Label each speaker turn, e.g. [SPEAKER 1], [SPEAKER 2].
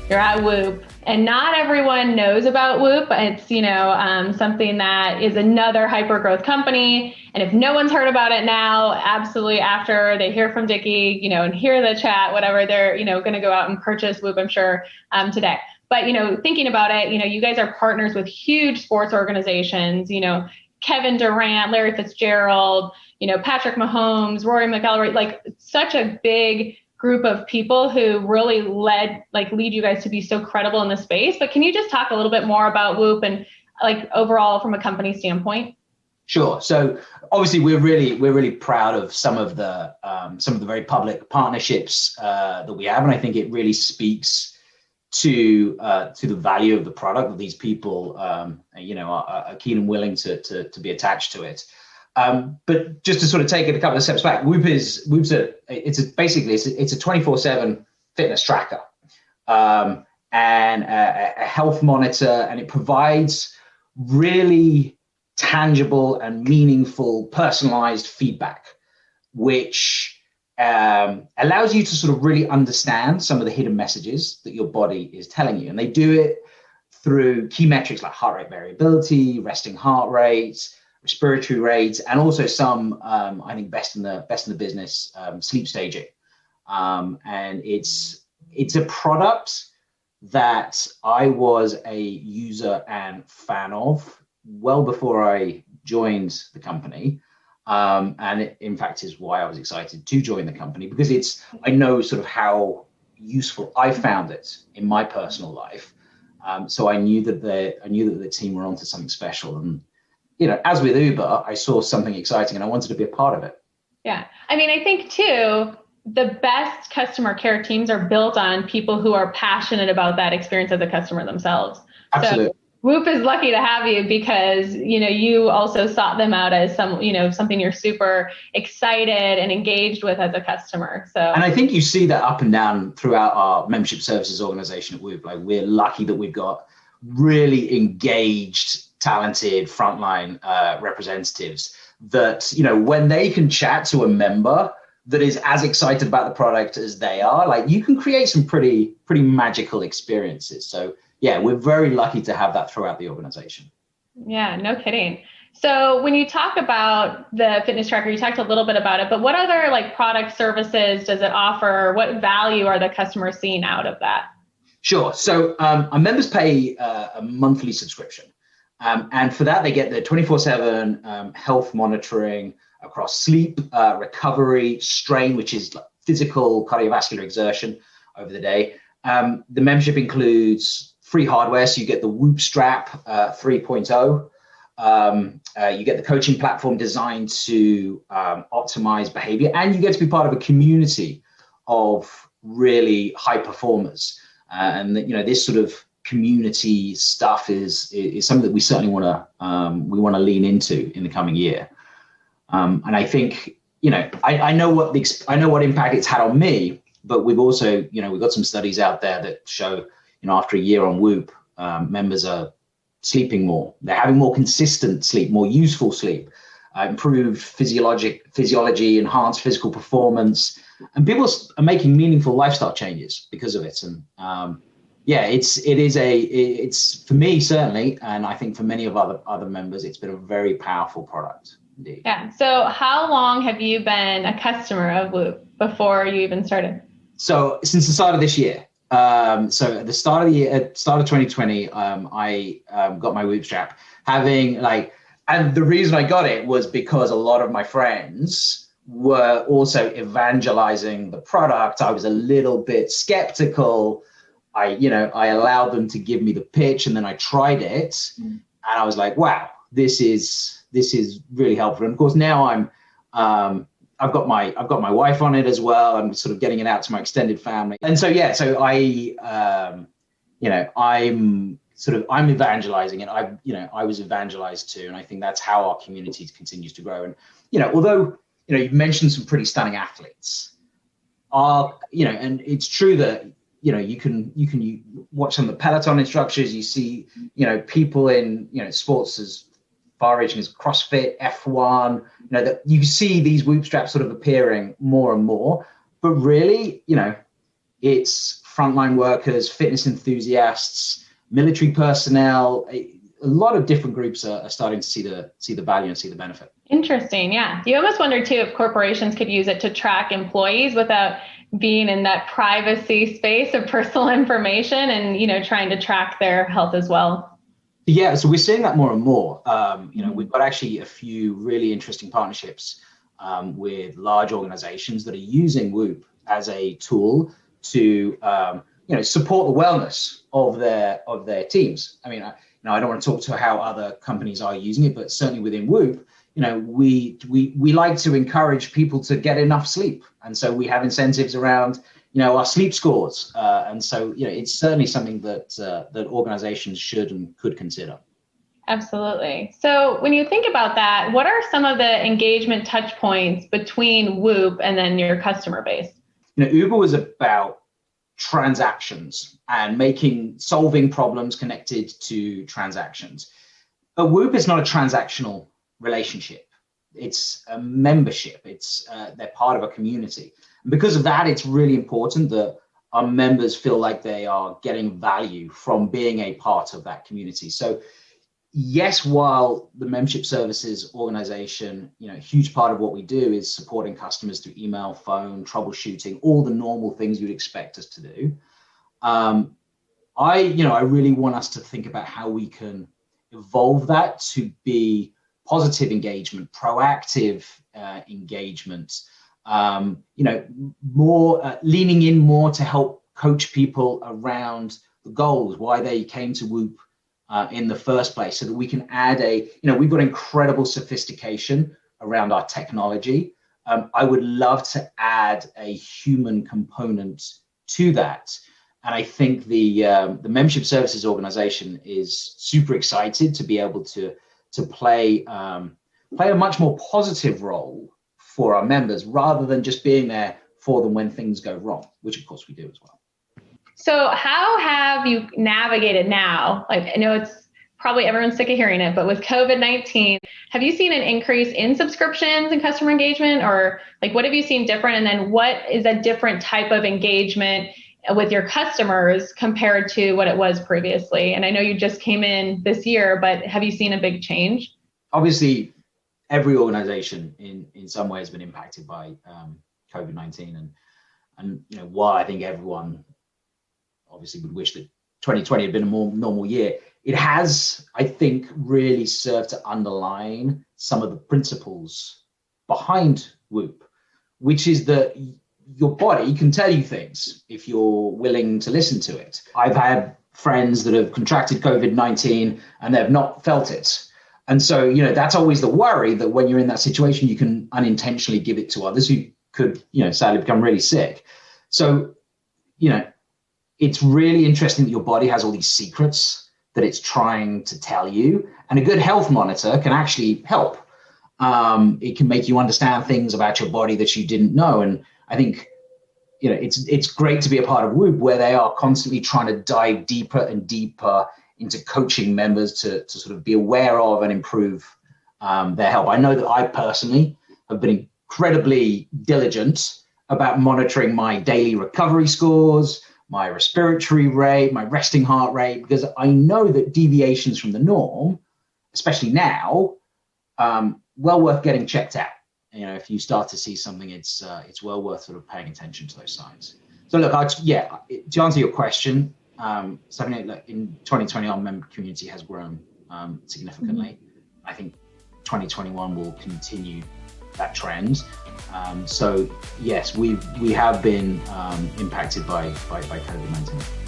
[SPEAKER 1] You're at Whoop, and not everyone knows about Whoop. It's, something that is another hyper growth company. And if no one's heard about it now, absolutely after they hear from Dickie, and hear the chat, whatever, they're, going to go out and purchase Whoop, I'm sure, today. But, thinking about it, you guys are partners with huge sports organizations, Kevin Durant, Larry Fitzgerald, Patrick Mahomes, Rory McIlroy, like such a big group of people who really lead you guys to be so credible in the space. But can you just talk a little bit more about Whoop and overall from a company standpoint?
[SPEAKER 2] Sure. So obviously we're really proud of some of the very public partnerships that we have, and I think it really speaks to the value of the product that these people are keen and willing to be attached to it. But just to sort of take it a couple of steps back, Whoop's basically a 24/7 fitness tracker and a health monitor, and it provides really tangible and meaningful personalized feedback, which allows you to sort of really understand some of the hidden messages that your body is telling you. And they do it through key metrics like heart rate variability, resting heart rate, respiratory rates, and also some, I think, best in the business sleep staging. And it's a product that I was a user and fan of well before I joined the company. And it, in fact, is why I was excited to join the company, because I know sort of how useful I found it in my personal life. So I knew that the team were onto something special. And as with Uber, I saw something exciting and I wanted to be a part of it.
[SPEAKER 1] Yeah. I mean, I think too, the best customer care teams are built on people who are passionate about that experience as a customer themselves.
[SPEAKER 2] Absolutely.
[SPEAKER 1] So Whoop is lucky to have you because, you also sought them out as something you're super excited and engaged with as a customer. So,
[SPEAKER 2] and I think you see that up and down throughout our membership services organization at Whoop. Like, we're lucky that we've got really engaged, talented frontline representatives that, when they can chat to a member that is as excited about the product as they are, like, you can create some pretty magical experiences. So yeah, we're very lucky to have that throughout the organization.
[SPEAKER 1] Yeah, no kidding. So when you talk about the fitness tracker, you talked a little bit about it, but what other product services does it offer? What value are the customers seeing out of that?
[SPEAKER 2] Sure. So our members pay a monthly subscription. And for that, they get the 24/7 health monitoring across sleep, recovery, strain, which is physical cardiovascular exertion over the day. The membership includes free hardware. So you get the Whoop Strap 3.0. You get the coaching platform designed to optimize behavior, and you get to be part of a community of really high performers. And this sort of community stuff is something that we certainly want to lean into in the coming year. And I think I know what impact it's had on me, but we've also we've got some studies out there that show after a year on Whoop, members are sleeping more. They're having more consistent sleep, more useful sleep, improved physiology, enhanced physical performance, and people are making meaningful lifestyle changes because of it. And it's for me certainly, and I think for many of other members, it's been a very powerful product indeed.
[SPEAKER 1] Yeah. So how long have you been a customer of Whoop before you even started?
[SPEAKER 2] So since the start of this year. So at the start of the year, start of 2020, I got my Whoop Strap. And the reason I got it was because a lot of my friends were also evangelizing the product. I was a little bit skeptical. I allowed them to give me the pitch, and then I tried it, and I was like, wow, this is really helpful. And of course, now I've got my wife on it as well. I'm sort of getting it out to my extended family. And so I'm evangelizing it. I was evangelized too. And I think that's how our community continues to grow. And, although, you've mentioned some pretty stunning athletes, and it's true that, you can watch some of the Peloton instructors, you see, people in, sports as far-reaching as CrossFit, F1, that you see these Whoop straps sort of appearing more and more. But really, it's frontline workers, fitness enthusiasts, military personnel. A lot of different groups are starting to see the value and see the benefit.
[SPEAKER 1] Interesting. Yeah. You almost wonder too if corporations could use it to track employees without being in that privacy space of personal information and, trying to track their health as well.
[SPEAKER 2] Yeah. So we're seeing that more and more. We've got actually a few really interesting partnerships with large organizations that are using Whoop as a tool to, support the wellness of their teams. I mean, I don't want to talk to how other companies are using it, but certainly within Whoop, we like to encourage people to get enough sleep. And so we have incentives around, our sleep scores. And so, it's certainly something that organizations should and could consider.
[SPEAKER 1] Absolutely. So when you think about that, what are some of the engagement touch points between Whoop and then your customer base?
[SPEAKER 2] Uber was about transactions and solving problems connected to transactions. But Whoop is not a transactional relationship. It's a membership. They're part of a community. And because of that, it's really important that our members feel like they are getting value from being a part of that community. So yes, while the membership services organization, a huge part of what we do is supporting customers through email, phone, troubleshooting, all the normal things you'd expect us to do. I really want us to think about how we can evolve that to be positive engagement, proactive engagement, more leaning in more to help coach people around the goals, why they came to Whoop in the first place, so that we can add we've got incredible sophistication around our technology. I would love to add a human component to that. And I think the membership services organization is super excited to be able to play a much more positive role for our members, rather than just being there for them when things go wrong, which of course we do as well.
[SPEAKER 1] So how have you navigated now? I know it's probably everyone's sick of hearing it, but with COVID-19, have you seen an increase in subscriptions and customer engagement, or what have you seen different? And then what is a different type of engagement with your customers compared to what it was previously? And I know you just came in this year, but have you seen a big change?
[SPEAKER 2] Obviously, every organization in some way has been impacted by COVID-19. And while I think everyone obviously would wish that 2020 had been a more normal year, it has, I think, really served to underline some of the principles behind Whoop, which is that your body can tell you things if you're willing to listen to it. I've had friends that have contracted COVID-19 and they've not felt it. And so, that's always the worry, that when you're in that situation, you can unintentionally give it to others who could, sadly become really sick. So, it's really interesting that your body has all these secrets that it's trying to tell you. And a good health monitor can actually help. It can make you understand things about your body that you didn't know. And I think, it's great to be a part of Whoop, where they are constantly trying to dive deeper and deeper into coaching members to sort of be aware of and improve their health. I know that I personally have been incredibly diligent about monitoring my daily recovery scores, my respiratory rate, my resting heart rate, because I know that deviations from the norm, especially now, well worth getting checked out. If you start to see something, it's well worth sort of paying attention to those signs. So look, to answer your question, something like in 2020, our member community has grown significantly. Mm-hmm. I think 2021 will continue that trend. So yes, we have been impacted by COVID-19.